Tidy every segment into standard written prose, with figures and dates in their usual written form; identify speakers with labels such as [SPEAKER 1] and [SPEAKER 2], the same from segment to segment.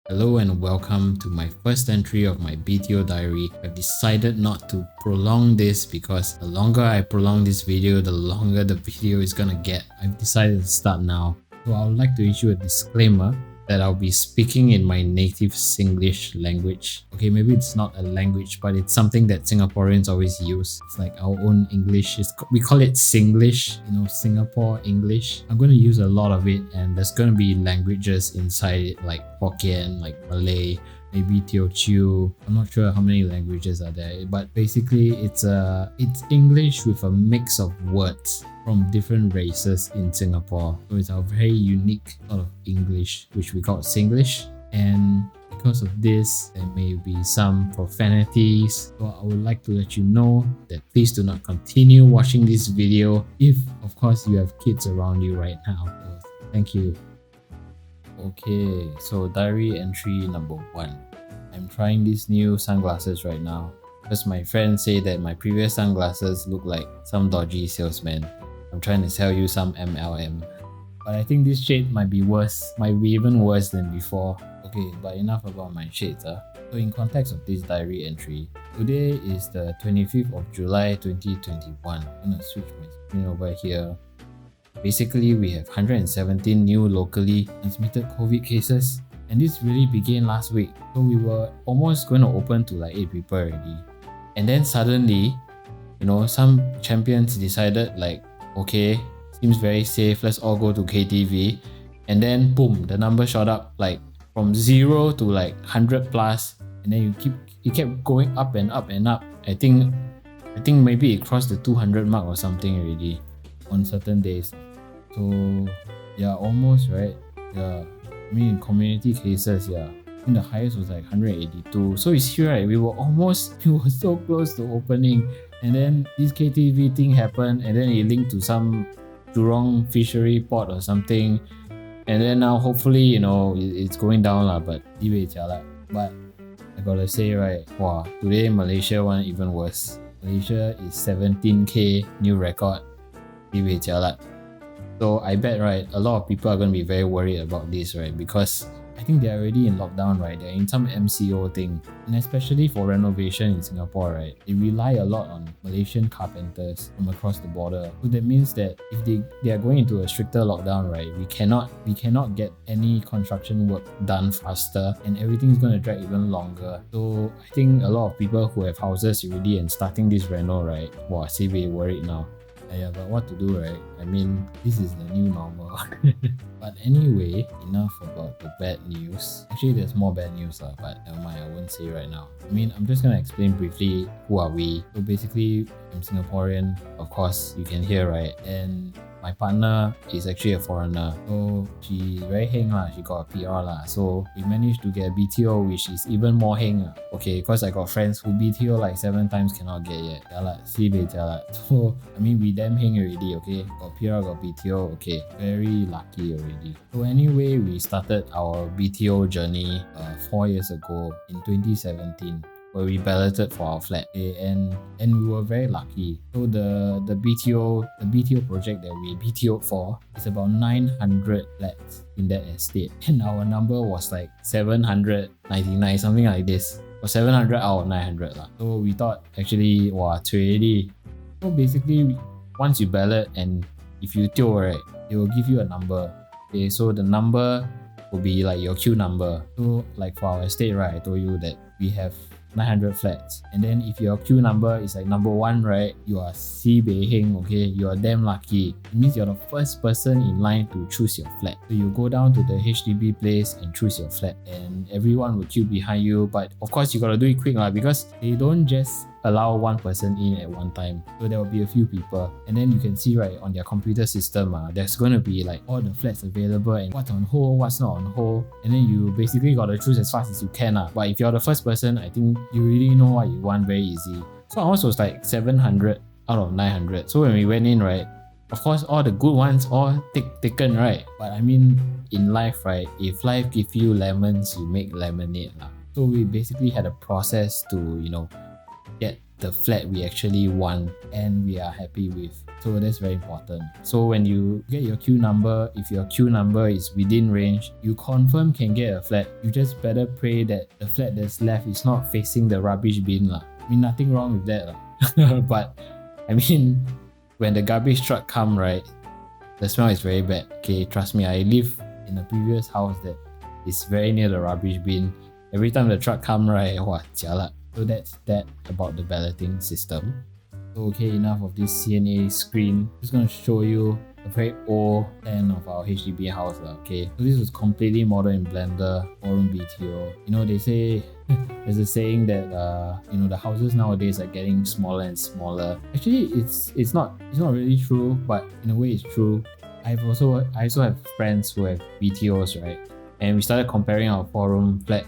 [SPEAKER 1] Hello and welcome to my first entry of my BTO diary. I've decided not to prolong this because the longer I prolong this video, the longer the video is gonna get. I've decided to start now. So I would like to issue a disclaimer that I'll be speaking in my native Singlish language. Okay, maybe it's not a language, but it's something that Singaporeans always use. It's like our own English. We call it Singlish, Singapore English. I'm going to use a lot of it, and there's going to be languages inside it like Hokkien, like Malay, maybe Teochew. I'm not sure how many languages are there, but basically it's English with a mix of words from different races in Singapore. So it's our very unique sort of English, which we call Singlish. And because of this, there may be some profanities. So I would like to let you know that please do not continue watching this video if, of course, you have kids around you right now. So thank you. Okay, so diary entry number 1. I'm trying these new sunglasses right now because my friend said that my previous sunglasses look like some dodgy salesman. I'm trying to sell you some MLM. But I think this shade might be even worse than before. Okay, but enough about my shades. So in context of this diary entry, today is the 25th of July 2021. I'm gonna switch my screen over here. Basically, we have 117 new locally transmitted COVID cases. And this really began last week. So we were almost going to open to like 8 people already. And then suddenly, some champions decided like, okay, seems very safe, let's all go to KTV. And then boom, the number shot up like from 0 to like 100 plus, and then it kept going up and up and up. I think maybe it crossed the 200 mark or something already on certain days. So yeah, almost, right? Yeah, I mean in community cases, yeah, I think the highest was like 182. So you see, right, we were so close to opening. And then this KTV thing happened, and then it linked to some Jurong fishery port or something. And then now hopefully, it's going down lah, but But I gotta say, right, wow, today Malaysia one even worse. Malaysia is 17k new record. So I bet, right, a lot of people are gonna be very worried about this, right? Because I think they're already in lockdown, right? They're in some MCO thing. And especially for renovation in Singapore, right? They rely a lot on Malaysian carpenters from across the border. So that means that if they are going into a stricter lockdown, right? We cannot get any construction work done faster, and everything's gonna drag even longer. So I think a lot of people who have houses already and starting this reno, right? Wow, see, we're worried now. Yeah, but what to do, right? I mean, this is the new normal. But anyway, enough about the bad news. Actually, there's more bad news, but never mind, I won't say right now. I mean, I'm just gonna explain briefly who are we. So basically, I'm Singaporean, of course, you can hear, right? And my partner is actually a foreigner. So she's very heng lah, she got a PR lah. So we managed to get a BTO, which is even more heng. Okay, because I got friends who BTO like 7 times cannot get yet. So I mean, we damn heng already, okay? Got PR, got BTO, okay. Very lucky already. So anyway, we started our BTO journey 4 years ago in 2017. Where we balloted for our flat, and we were very lucky. So the BTO project that we BTO'd for is about 900 flats in that estate, and our number was like 799, something like this, or 700 out of 900 lah. So we thought actually, wow, it's already. So basically, once you ballot and if you tio, right, they will give you a number. Okay, so the number will be like your queue number. So like for our estate, right, I told you that we have 900 flats, and then if your queue number is like number 1, right, you are si bei heng, okay, you are damn lucky. It means you're the first person in line to choose your flat. So you go down to the HDB place and choose your flat, and everyone will queue behind you. But of course, you gotta do it quick lah, because they don't just allow one person in at one time. So there will be a few people, and then you can see, right, on their computer system, there's going to be like all the flats available and what's on hold, what's not on hold, and then you basically got to choose as fast as you can. But if you're the first person, I think you really know what you want very easy. So ours was like 700 out of 900. So when we went in, right, of course all the good ones all taken, right? But I mean, in life, right, if life gives you lemons, you make lemonade lah. So we basically had a process to, get the flat we actually want and we are happy with. So that's very important. So when you get your queue number, if your queue number is within range, you confirm can get a flat. You just better pray that the flat that's left is not facing the rubbish bin lah. I mean, nothing wrong with that lah. But I mean, when the garbage truck come, right, the smell is very bad. Okay, trust me, I live in a previous house that is very near the rubbish bin. Every time the truck come, right, wah, jialat. So that's that about the balloting system. So okay, enough of this CNA screen. I'm just gonna show you a very old plan of our HDB house lah. Okay, so this was completely modeled in Blender, 4-room BTO. You know, they say there's a saying that you know, the houses nowadays are getting smaller and smaller. Actually, it's not really true, but in a way it's true. I also have friends who have BTOs, right? And we started comparing our 4-room flat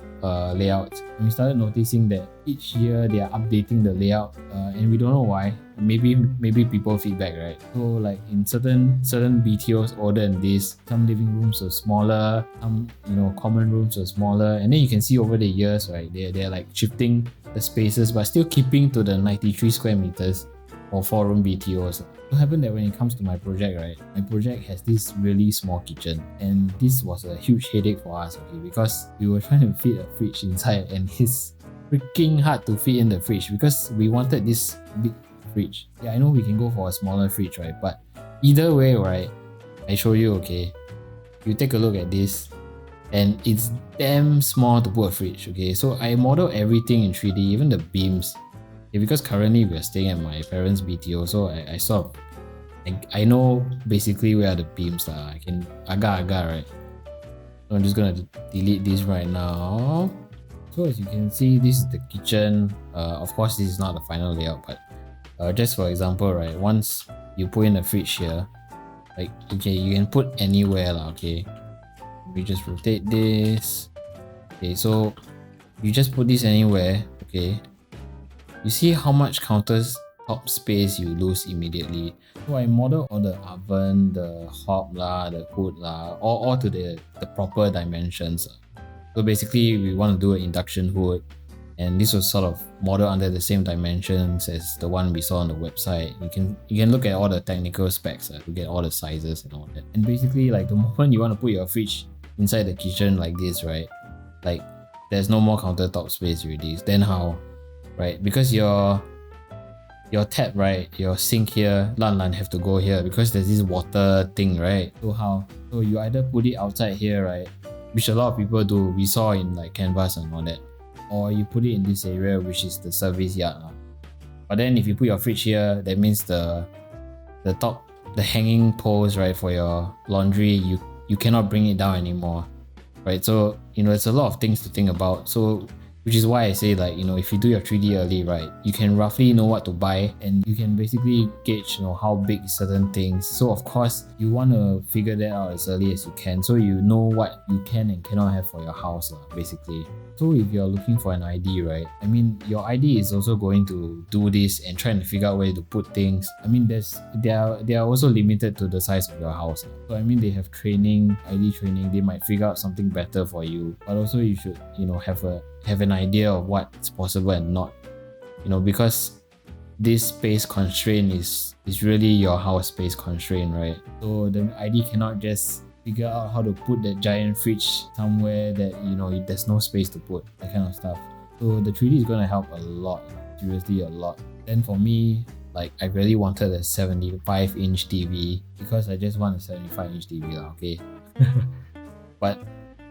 [SPEAKER 1] layouts, and we started noticing that each year they are updating the layout, and we don't know why. Maybe people feedback, right? So like in certain BTOs older than this, some living rooms are smaller, some, you know, common rooms are smaller, and then you can see over the years, right, they're like shifting the spaces but still keeping to the 93 square meters for 4-room BTOs. It happened that when it comes to my project, right, my project has this really small kitchen, and this was a huge headache for us, okay, because we were trying to fit a fridge inside, and it's freaking hard to fit in the fridge because we wanted this big fridge. Yeah, I know we can go for a smaller fridge, right, but either way, right, I show you, okay, you take a look at this, and it's damn small to put a fridge, okay. So I modeled everything in 3D, even the beams. Okay, because currently we are staying at my parents' BTO, so I know basically where are the beams lah. I can aga, right. So I'm just gonna delete this right now. So as you can see, this is the kitchen. Of course, this is not the final layout, but just for example, right, once you put in a fridge here, like, okay, you can put anywhere lah, okay. We just rotate this. Okay, so you just put this anywhere, okay. You see how much countertop space you lose immediately. So I model all the oven, the hob lah, the hood lah, all to the proper dimensions. So basically, we want to do an induction hood, and this was sort of modeled under the same dimensions as the one we saw on the website. You can look at all the technical specs to get all the sizes and all that. And basically, like, the moment you want to put your fridge inside the kitchen like this, right, like, there's no more countertop space already. Then how? Right, because your tap, right, your sink here, lan have to go here because there's this water thing, right? So how? So you either put it outside here, right, which a lot of people do, we saw in like Canvas and all that, or you put it in this area, which is the service yard. But then if you put your fridge here, that means the top, the hanging poles, right, for your laundry, you cannot bring it down anymore, right? So, you know, it's a lot of things to think about. So which is why I say, like, you know, if you do your 3D early, right, you can roughly know what to buy, and you can basically gauge, you know, how big certain things. So of course, you want to figure that out as early as you can, so you know what you can and cannot have for your house, basically. So if you're looking for an ID, right, I mean, your ID is also going to do this and trying to figure out where to put things. I mean, they are also limited to the size of your house. So I mean, they have training, ID training, they might figure out something better for you, but also you should, you know, have an idea of what's possible and not, you know, because this space constraint is really your house space constraint, right? So the ID cannot just figure out how to put that giant fridge somewhere that, you know, there's no space to put, that kind of stuff. So the 3D is going to help a lot, seriously a lot. Then for me, like, I really wanted a 75-inch TV because I just want a 75-inch TV lah, okay. But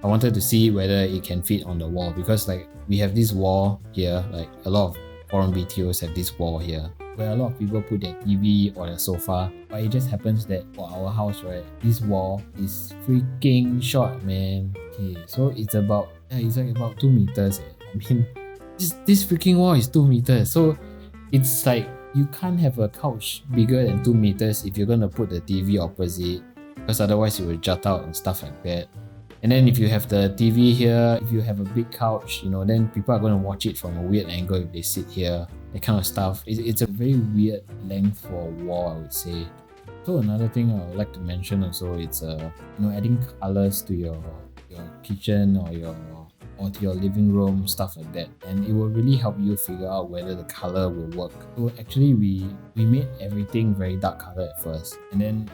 [SPEAKER 1] I wanted to see whether it can fit on the wall, because like we have this wall here, like a lot of foreign BTOs have this wall here where a lot of people put their TV or their sofa, but it just happens that for our house, right, this wall is freaking short, man. Okay, so it's like about 2 meters. I mean, this freaking wall is 2 meters, so it's like you can't have a couch bigger than 2 meters if you're gonna put the TV opposite, because otherwise it will jut out and stuff like that. And then if you have the TV here, if you have a big couch, you know, then people are going to watch it from a weird angle if they sit here, that kind of stuff. It's a very weird length for a wall, I would say. So another thing I would like to mention also, it's you know, adding colors to your kitchen or your or to your living room, stuff like that. And it will really help you figure out whether the color will work. So actually we made everything very dark color at first, and then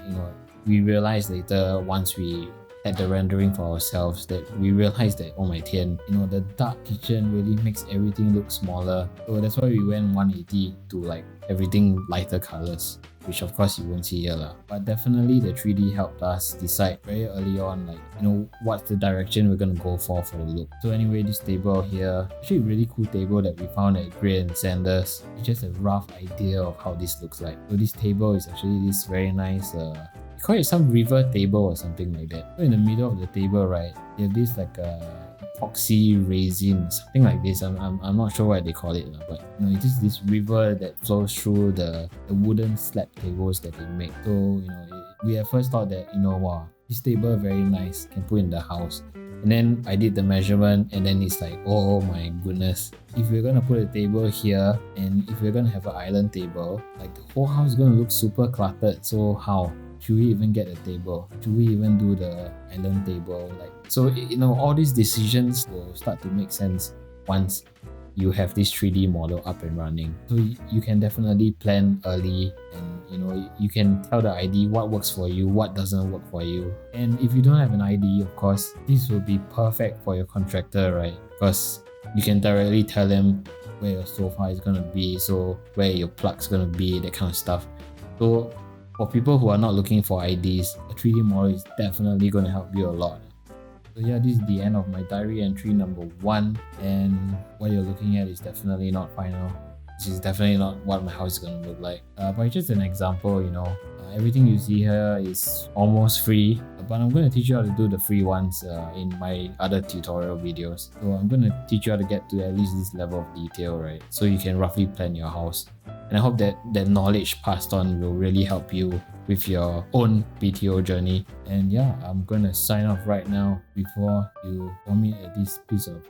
[SPEAKER 1] we realized later, once we had the rendering for ourselves, that we realized that, oh my tian, the dark kitchen really makes everything look smaller. So that's why we went 180 to like everything lighter colors, which of course you won't see here lah. But definitely the 3D helped us decide very early on, like, what's the direction we're gonna go for the look. So anyway, this table here, actually a really cool table that we found at Gray and Sanders. It's just a rough idea of how this looks like. So this table is actually this very nice call it some river table or something like that. So in the middle of the table, right, they have this like epoxy resin, something like this. I'm not sure what they call it, but it is this river that flows through the wooden slab tables that they make. So we at first thought that wow, this table very nice, can put in the house. And then I did the measurement, and then it's like, oh my goodness, if we're gonna put a table here, and if we're gonna have an island table, like the whole house is gonna look super cluttered. So how? Should we even get a table? Should we even do the island table? So all these decisions will start to make sense once you have this 3D model up and running. So you can definitely plan early, and you can tell the ID what works for you, what doesn't work for you. And if you don't have an ID, of course, this will be perfect for your contractor, right? Because you can directly tell them where your sofa is gonna be, so where your plug's gonna be, that kind of stuff. So for people who are not looking for IDs, a 3D model is definitely going to help you a lot. So yeah, this is the end of my diary entry number 1, and what you're looking at is definitely not final. This is definitely not what my house is going to look like. But it's just an example, everything you see here is almost free, but I'm going to teach you how to do the free ones in my other tutorial videos. So I'm going to teach you how to get to at least this level of detail, right? So you can roughly plan your house. And I hope that knowledge passed on will really help you with your own BTO journey. And yeah, I'm going to sign off right now before you vomit at this piece of